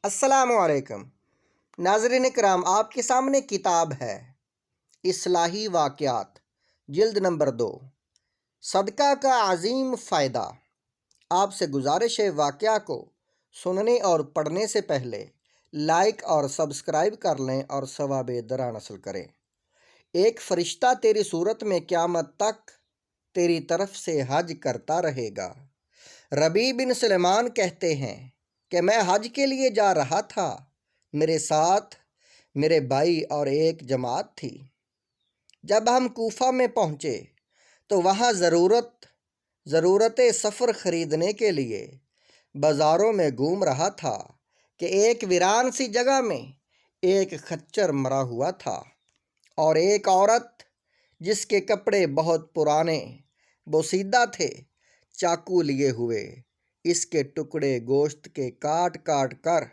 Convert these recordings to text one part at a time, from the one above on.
السلام علیکم ناظرین کرام، آپ کے سامنے کتاب ہے اصلاحی واقعات، جلد نمبر 2، صدقہ کا عظیم فائدہ۔ آپ سے گزارش ہے، واقعہ کو سننے اور پڑھنے سے پہلے لائک اور سبسکرائب کر لیں اور ثواب درہم حاصل کریں۔ ایک فرشتہ تیری صورت میں قیامت تک تیری طرف سے حج کرتا رہے گا۔ ربیع بن سلیمان کہتے ہیں کہ میں حج کے لیے جا رہا تھا، میرے ساتھ میرے بھائی اور ایک جماعت تھی۔ جب ہم کوفہ میں پہنچے تو وہاں ضرورت سفر خریدنے کے لیے بازاروں میں گھوم رہا تھا کہ ایک ویران سی جگہ میں ایک خچر مرا ہوا تھا اور ایک عورت جس کے کپڑے بہت پرانے بوسیدہ تھے، چاقو لیے ہوئے اس کے ٹکڑے گوشت کے کاٹ کاٹ کر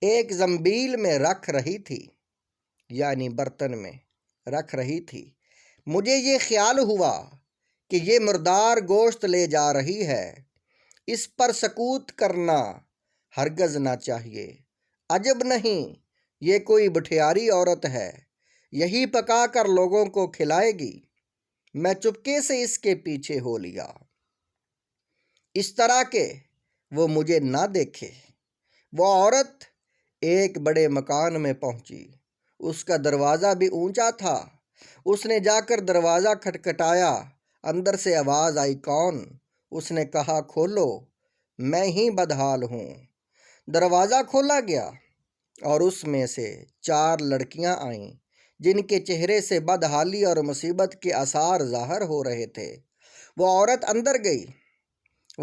ایک زنبیل میں رکھ رہی تھی، یعنی برتن میں رکھ رہی تھی۔ مجھے یہ خیال ہوا کہ یہ مردار گوشت لے جا رہی ہے، اس پر سکوت کرنا ہرگز نہ چاہیے۔ عجب نہیں، یہ کوئی بٹھیاری عورت ہے، یہی پکا کر لوگوں کو کھلائے گی۔ میں چپکے سے اس کے پیچھے ہو لیا، اس طرح کہ وہ مجھے نہ دیکھے۔ وہ عورت ایک بڑے مکان میں پہنچی، اس کا دروازہ بھی اونچا تھا۔ اس نے جا کر دروازہ کھٹکھٹایا، اندر سے آواز آئی، کون؟ اس نے کہا، کھولو، میں ہی بدحال ہوں۔ دروازہ کھولا گیا اور اس میں سے 4 لڑکیاں آئیں جن کے چہرے سے بدحالی اور مصیبت کے آثار ظاہر ہو رہے تھے۔ وہ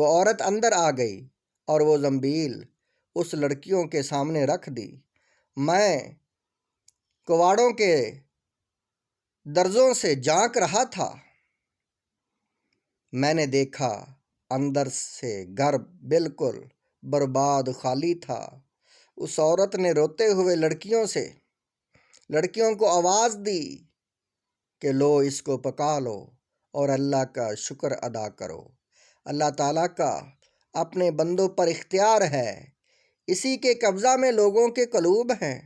عورت اندر آ گئی اور وہ زنبیل اس لڑکیوں کے سامنے رکھ دی۔ میں کواڑوں کے درزوں سے جھانک رہا تھا، میں نے دیکھا اندر سے گھر بالکل برباد خالی تھا۔ اس عورت نے روتے ہوئے لڑکیوں کو آواز دی کہ لو، اس کو پکا لو اور اللہ کا شکر ادا کرو۔ اللہ تعالیٰ کا اپنے بندوں پر اختیار ہے، اسی کے قبضہ میں لوگوں کے قلوب ہیں۔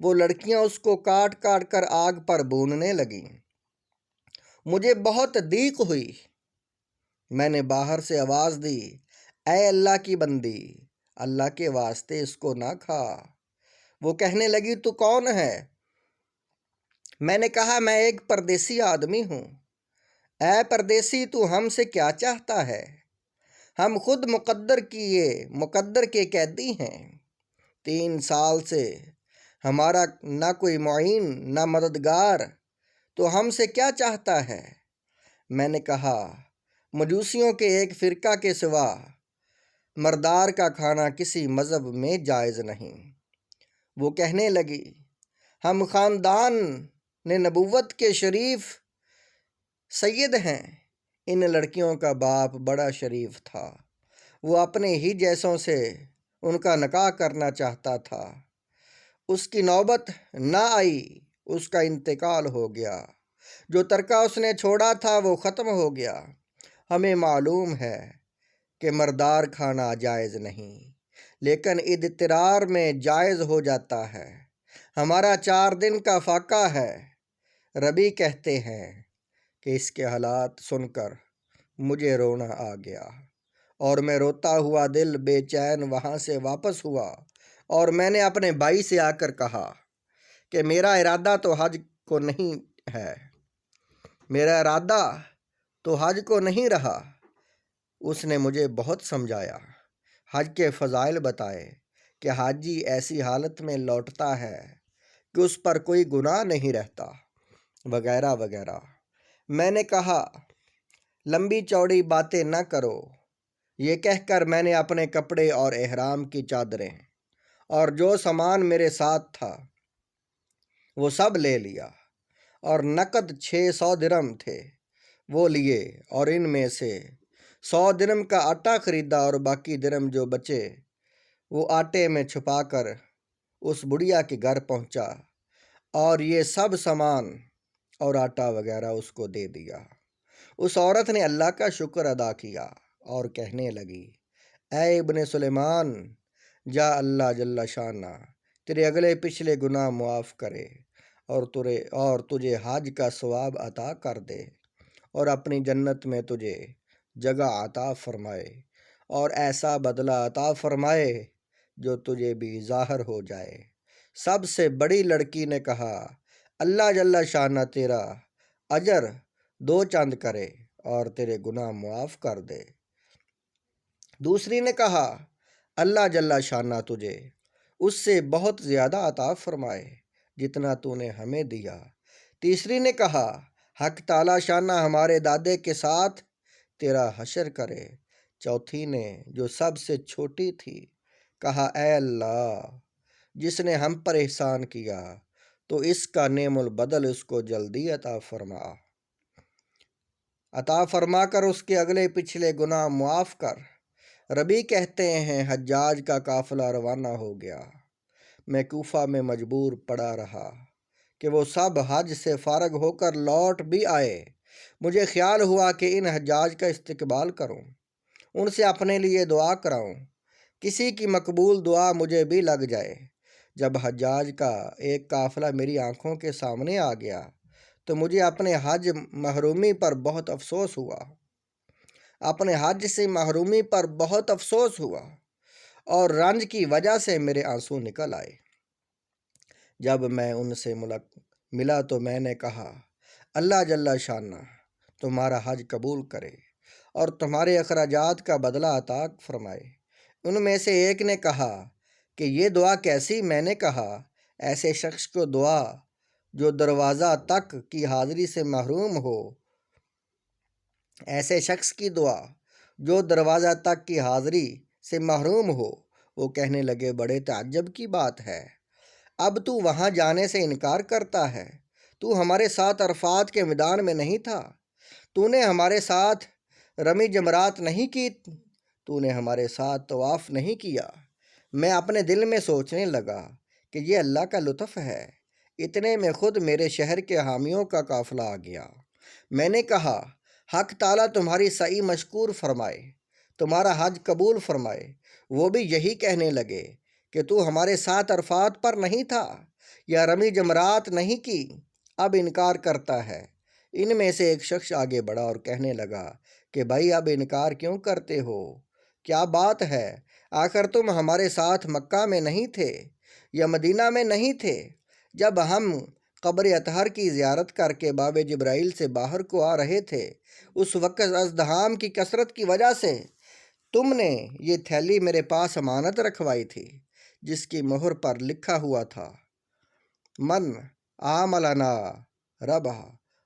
وہ لڑکیاں اس کو کاٹ کاٹ کر آگ پر بھوننے لگیں۔ مجھے بہت ضیق ہوئی، میں نے باہر سے آواز دی، اے اللہ کی بندی، اللہ کے واسطے اس کو نہ کھا۔ وہ کہنے لگی، تو کون ہے؟ میں نے کہا، میں ایک پردیسی آدمی ہوں۔ اے پردیسی، تو ہم سے کیا چاہتا ہے؟ ہم خود مقدر کے قیدی ہیں۔ 3 سال سے ہمارا نہ کوئی معین نہ مددگار، تو ہم سے کیا چاہتا ہے؟ میں نے کہا، مجوسیوں کے ایک فرقہ کے سوا مردار کا کھانا کسی مذہب میں جائز نہیں۔ وہ کہنے لگی، ہم خاندان نبوت کے شریف سید ہیں۔ ان لڑکیوں کا باپ بڑا شریف تھا، وہ اپنے ہی جیسوں سے ان کا نکاح کرنا چاہتا تھا۔ اس کی نوبت نہ آئی، اس کا انتقال ہو گیا۔ جو ترکہ اس نے چھوڑا تھا وہ ختم ہو گیا۔ ہمیں معلوم ہے کہ مردار کھانا جائز نہیں، لیکن اضطرار میں جائز ہو جاتا ہے۔ ہمارا 4 دن کا فاقہ ہے۔ ربیع کہتے ہیں کہ اس کے حالات سن کر مجھے رونا آ گیا اور میں روتا ہوا دل بے چین وہاں سے واپس ہوا، اور میں نے اپنے بھائی سے آ کر کہا کہ میرا ارادہ تو حج کو نہیں رہا۔ اس نے مجھے بہت سمجھایا، حج کے فضائل بتائے کہ حاجی ایسی حالت میں لوٹتا ہے کہ اس پر کوئی گناہ نہیں رہتا، وغیرہ وغیرہ۔ میں نے کہا، لمبی چوڑی باتیں نہ کرو۔ یہ کہہ کر میں نے اپنے کپڑے اور احرام کی چادریں اور جو سامان میرے ساتھ تھا وہ سب لے لیا، اور نقد 600 درہم تھے وہ لیے، اور ان میں سے 100 درہم کا آٹا خریدا، اور باقی درہم جو بچے وہ آٹے میں چھپا کر اس بڑھیا کے گھر پہنچا، اور یہ سب سامان اور آٹا وغیرہ اس کو دے دیا۔ اس عورت نے اللہ کا شکر ادا کیا اور کہنے لگی، اے ابن سلیمان، یا اللہ جل شانہ تیرے اگلے پچھلے گناہ معاف کرے اور تجھے حج کا ثواب عطا کر دے اور اپنی جنت میں تجھے جگہ عطا فرمائے اور ایسا بدلہ عطا فرمائے جو تجھے بھی ظاہر ہو جائے۔ سب سے بڑی لڑکی نے کہا اللہ جل شانہ تیرا اجر دو چند کرے اور تیرے گناہ معاف کر دے۔ دوسری نے کہا اللہ جل شانہ تجھے اس سے بہت زیادہ عطا فرمائے جتنا تو نے ہمیں دیا۔ تیسری نے کہا حق تعالی شانہ ہمارے دادے کے ساتھ تیرا حشر کرے۔ چوتھی نے جو سب سے چھوٹی تھی کہا اے اللہ جس نے ہم پر احسان کیا تو اس کا نعم البدل اس کو جلدی عطا فرما کر اس کے اگلے پچھلے گناہ معاف کر۔ ربی کہتے ہیں حجاج کا قافلہ روانہ ہو گیا، میں کوفہ میں مجبور پڑا رہا کہ وہ سب حج سے فارغ ہو کر لوٹ بھی آئے۔ مجھے خیال ہوا کہ ان حجاج کا استقبال کروں، ان سے اپنے لیے دعا کراؤں، کسی کی مقبول دعا مجھے بھی لگ جائے۔ جب حجاج کا ایک قافلہ میری آنکھوں کے سامنے آ گیا تو مجھے اپنے حج محرومی پر بہت افسوس ہوا، اور رنج کی وجہ سے میرے آنسو نکل آئے۔ جب میں ان سے ملا تو میں نے کہا اللہ جل شانہ تمہارا حج قبول کرے اور تمہارے اخراجات کا بدلہ عطا فرمائے۔ ان میں سے ایک نے کہا کہ یہ دعا کیسی؟ میں نے کہا ایسے شخص کو دعا جو دروازہ تک کی حاضری سے محروم ہو، ایسے شخص کی دعا جو دروازہ تک کی حاضری سے محروم ہو۔ وہ کہنے لگے بڑے تعجب کی بات ہے، اب تو وہاں جانے سے انکار کرتا ہے؟ تو ہمارے ساتھ عرفات کے میدان میں نہیں تھا؟ تو نے ہمارے ساتھ رمی جمرات نہیں کی؟ تو نے ہمارے ساتھ طواف نہیں کیا؟ میں اپنے دل میں سوچنے لگا کہ یہ اللہ کا لطف ہے۔ اتنے میں خود میرے شہر کے حامیوں کا قافلہ آ گیا۔ میں نے کہا حق تعالیٰ تمہاری سعی مشکور فرمائے، تمہارا حج قبول فرمائے۔ وہ بھی یہی کہنے لگے کہ تو ہمارے ساتھ عرفات پر نہیں تھا یا رمی جمرات نہیں کی، اب انکار کرتا ہے۔ ان میں سے ایک شخص آگے بڑھا اور کہنے لگا کہ بھائی اب انکار کیوں کرتے ہو؟ کیا بات ہے؟ آخر تم ہمارے ساتھ مکہ میں نہیں تھے یا مدینہ میں نہیں تھے جب ہم قبر اطہر کی زیارت کر کے باب جبرائیل سے باہر کو آ رہے تھے؟ اس وقت ازدحام کی کثرت کی وجہ سے تم نے یہ تھیلی میرے پاس امانت رکھوائی تھی جس کی مہر پر لکھا ہوا تھا من عاملنا ربح،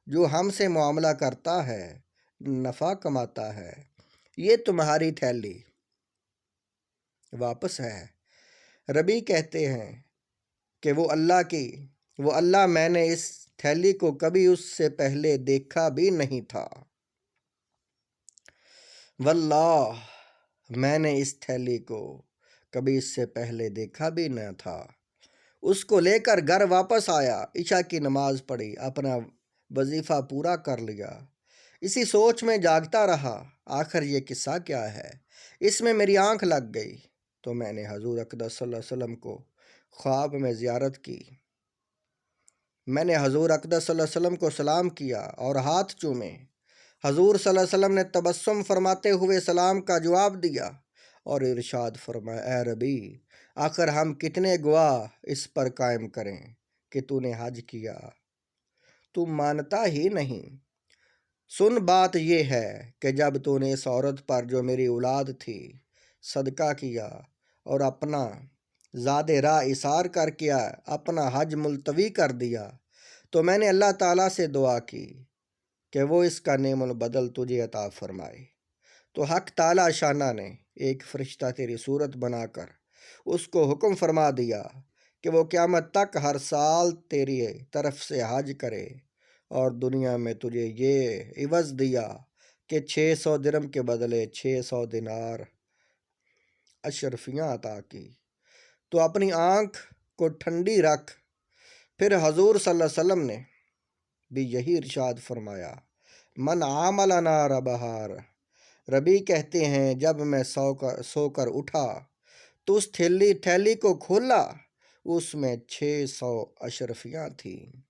جو ہم سے معاملہ کرتا ہے نفع کماتا ہے۔ یہ تمہاری تھیلی واپس ہے۔ ربی کہتے ہیں کہ وہ اللہ میں نے اس تھیلی کو کبھی اس سے پہلے دیکھا بھی نہیں تھا۔ واللہ میں نے اس تھیلی کو کبھی اس سے پہلے دیکھا بھی نہ تھا۔ اس کو لے کر گھر واپس آیا، عشاء کی نماز پڑھی، اپنا وظیفہ پورا کر لیا، اسی سوچ میں جاگتا رہا آخر یہ قصہ کیا ہے۔ اس میں میری آنکھ لگ گئی تو میں نے حضور اقدس صلی اللہ علیہ وسلم کو خواب میں زیارت کی۔ میں نے حضور اقدس صلی اللہ علیہ وسلم کو سلام کیا اور ہاتھ چومے۔ حضور صلی اللہ علیہ وسلم نے تبسم فرماتے ہوئے سلام کا جواب دیا اور ارشاد فرمایا اے ربی آخر ہم کتنے گواہ اس پر قائم کریں کہ تو نے حج کیا، تو مانتا ہی نہیں۔ سن بات یہ ہے کہ جب تو نے اس عورت پر جو میری اولاد تھی صدقہ کیا اور اپنا زاد راہ اثار کر کے اپنا حج ملتوی کر دیا تو میں نے اللہ تعالیٰ سے دعا کی کہ وہ اس کا نعم البدل تجھے عطا فرمائے۔ تو حق تعالیٰ شانہ نے ایک فرشتہ تیری صورت بنا کر اس کو حکم فرما دیا کہ وہ قیامت تک ہر سال تیری طرف سے حج کرے، اور دنیا میں تجھے یہ عوض دیا کہ 600 درہم کے بدلے 600 دینار اشرفیاں عطا کی۔ تو اپنی آنکھ کو ٹھنڈی رکھ۔ پھر حضور صلی اللہ علیہ وسلم نے بھی یہی ارشاد فرمایا من عاملنا ربحار۔ ربی کہتے ہیں جب میں سو کر اٹھا تو اس تھیلی کو کھولا، اس میں 600 اشرفیاں تھیں۔